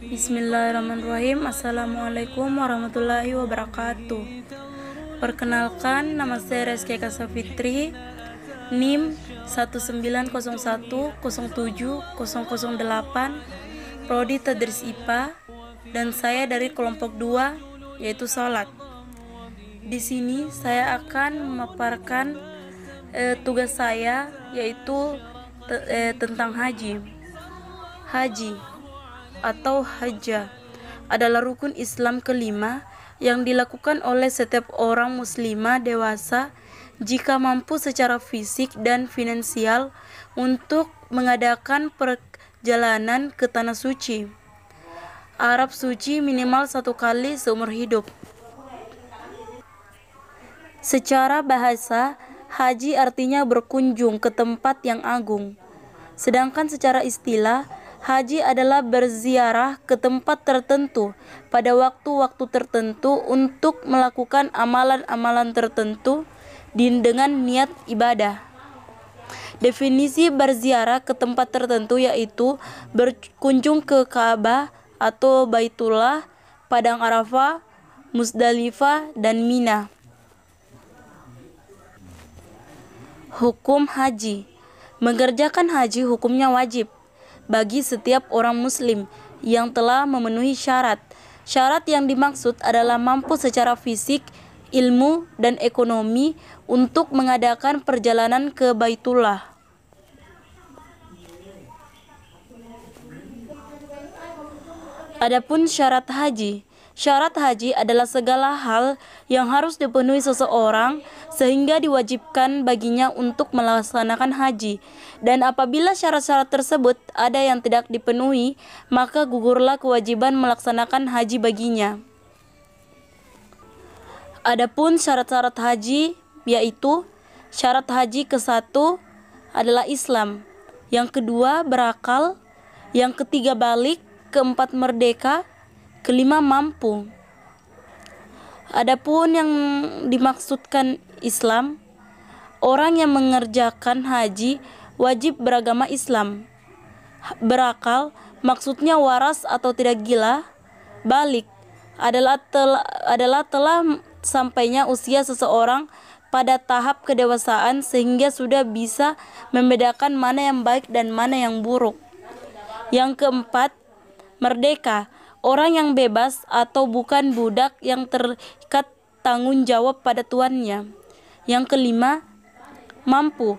Bismillahirrahmanirrahim. Assalamualaikum warahmatullahi wabarakatuh. Perkenalkan, nama saya Reski Kasa Fitri, NIM 1901070008, Prodi Tadris IPA, dan saya dari kelompok 2, yaitu salat. Di sini saya akan memaparkan tugas saya, yaitu tentang haji. Haji atau hajjah adalah rukun Islam kelima yang dilakukan oleh setiap orang muslimah dewasa jika mampu secara fisik dan finansial untuk mengadakan perjalanan ke tanah suci Arab suci minimal 1 kali seumur hidup. Secara bahasa, haji artinya berkunjung ke tempat yang agung. Sedangkan secara istilah, haji adalah berziarah ke tempat tertentu pada waktu-waktu tertentu untuk melakukan amalan-amalan tertentu dengan niat ibadah. Definisi berziarah ke tempat tertentu yaitu berkunjung ke Ka'bah atau Baitullah, Padang Arafah, Musdalifah, dan Mina. Hukum haji. Mengerjakan haji hukumnya wajib bagi setiap orang muslim yang telah memenuhi syarat. Syarat yang dimaksud adalah mampu secara fisik, ilmu, dan ekonomi untuk mengadakan perjalanan ke Baitullah. Adapun syarat haji. Syarat haji adalah segala hal yang harus dipenuhi seseorang sehingga diwajibkan baginya untuk melaksanakan haji. Dan apabila syarat-syarat tersebut ada yang tidak dipenuhi, maka gugurlah kewajiban melaksanakan haji baginya. Adapun syarat-syarat haji yaitu syarat haji ke-1 adalah Islam, yang kedua berakal, yang ketiga balik, keempat merdeka, kelima mampu. Adapun yang dimaksudkan Islam, orang yang mengerjakan haji wajib beragama Islam. Berakal maksudnya waras atau tidak gila. Balik adalah telah sampainya usia seseorang pada tahap kedewasaan sehingga sudah bisa membedakan mana yang baik dan mana yang buruk. Yang keempat, merdeka. Orang yang bebas atau bukan budak yang terikat tanggung jawab pada tuannya. Yang kelima, mampu.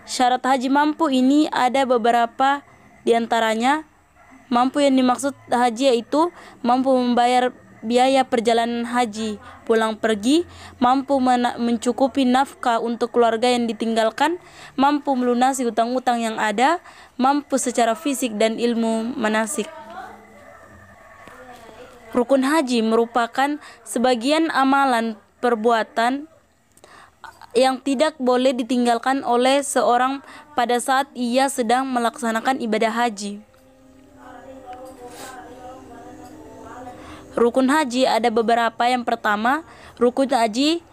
Syarat haji mampu ini ada beberapa diantaranya. Mampu yang dimaksud haji yaitu mampu membayar biaya perjalanan haji pulang pergi, mampu mencukupi nafkah untuk keluarga yang ditinggalkan, mampu melunasi utang-utang yang ada, mampu secara fisik dan ilmu manasik. Rukun haji merupakan sebagian amalan perbuatan yang tidak boleh ditinggalkan oleh seorang pada saat ia sedang melaksanakan ibadah haji. Rukun haji ada beberapa. Yang pertama, rukun haji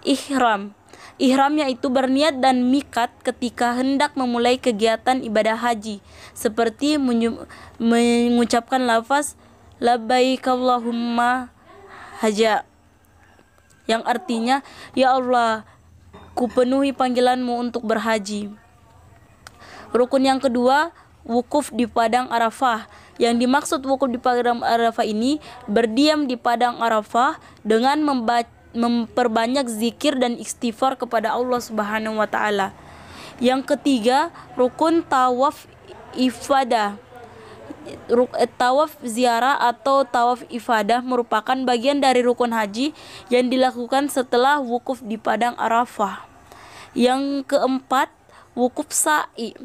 ihram. Ihram yaitu berniat dan mikat ketika hendak memulai kegiatan ibadah haji, seperti mengucapkan lafaz labbaik Allahumma hajja, yang artinya, ya Allah, ku penuhi panggilanmu untuk berhaji. Rukun yang kedua, wukuf di Padang Arafah. Yang dimaksud wukuf di Padang Arafah ini berdiam di Padang Arafah dengan memperbanyak zikir dan istighfar kepada Allah Subhanahu wa taala. Yang ketiga, rukun tawaf ifadah. Tawaf ziarah atau tawaf ifadah merupakan bagian dari rukun haji yang dilakukan setelah wukuf di Padang Arafah. Yang keempat, wukuf sa'i.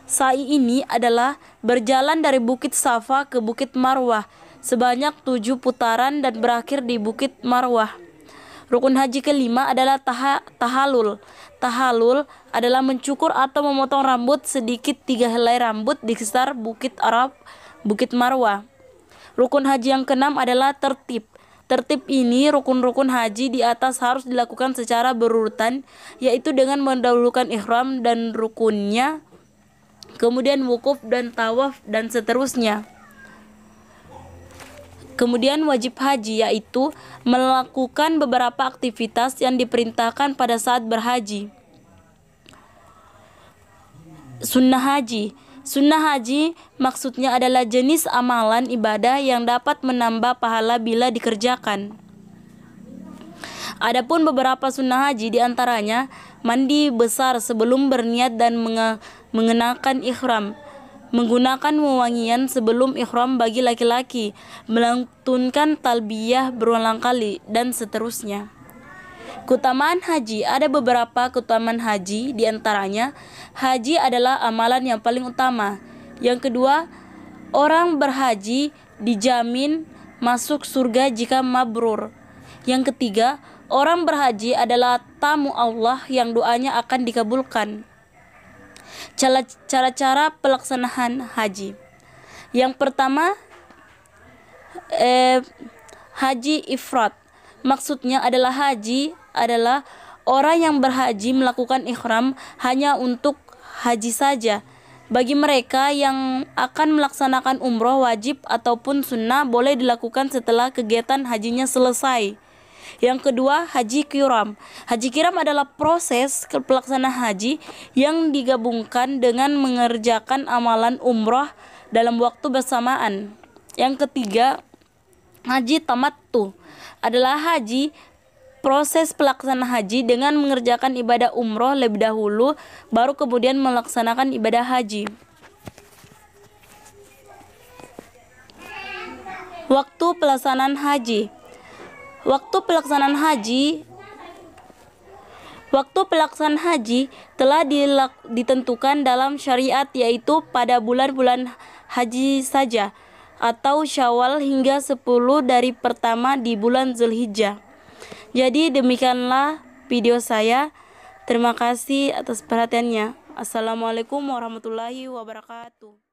Sa'i ini adalah berjalan dari Bukit Safa ke Bukit Marwah sebanyak 7 putaran dan berakhir di Bukit Marwah. Rukun haji kelima adalah tahalul. Tahalul adalah mencukur atau memotong rambut sedikit 3 helai rambut di sekitar Bukit Marwah. Rukun haji yang keenam adalah tertib. Tertib ini rukun-rukun haji di atas harus dilakukan secara berurutan, yaitu dengan mendahulukan ihram dan rukunnya kemudian wukuf dan tawaf dan seterusnya. Kemudian wajib haji yaitu melakukan beberapa aktivitas yang diperintahkan pada saat berhaji. Sunnah haji. Sunnah haji maksudnya adalah jenis amalan ibadah yang dapat menambah pahala bila dikerjakan. Adapun beberapa sunnah haji diantaranya mandi besar sebelum berniat dan mengenakan ihram, menggunakan wewangian sebelum ihram bagi laki-laki, melantunkan talbiyah berulang kali, dan seterusnya. Keutamaan haji. Ada beberapa keutamaan haji, diantaranya haji adalah amalan yang paling utama. Yang kedua, orang berhaji dijamin masuk surga jika mabrur. Yang ketiga, orang berhaji adalah tamu Allah yang doanya akan dikabulkan. Cara-cara pelaksanaan haji. Yang pertama, haji ifrat. Maksudnya adalah haji adalah orang yang berhaji melakukan ihram hanya untuk haji saja. Bagi mereka yang akan melaksanakan umroh wajib ataupun sunnah boleh dilakukan setelah kegiatan hajinya selesai. Yang kedua, haji kiram. Haji kiram adalah proses pelaksanaan haji yang digabungkan dengan mengerjakan amalan umroh dalam waktu bersamaan. Yang ketiga, haji tamattu adalah haji proses pelaksanaan haji dengan mengerjakan ibadah umroh lebih dahulu baru kemudian melaksanakan ibadah haji. Waktu pelaksanaan haji. Waktu pelaksanaan haji telah ditentukan dalam syariat, yaitu pada bulan-bulan haji saja atau Syawal hingga 10 dari pertama di bulan Zulhijjah. Jadi demikianlah video saya. Terima kasih atas perhatiannya. Assalamualaikum warahmatullahi wabarakatuh.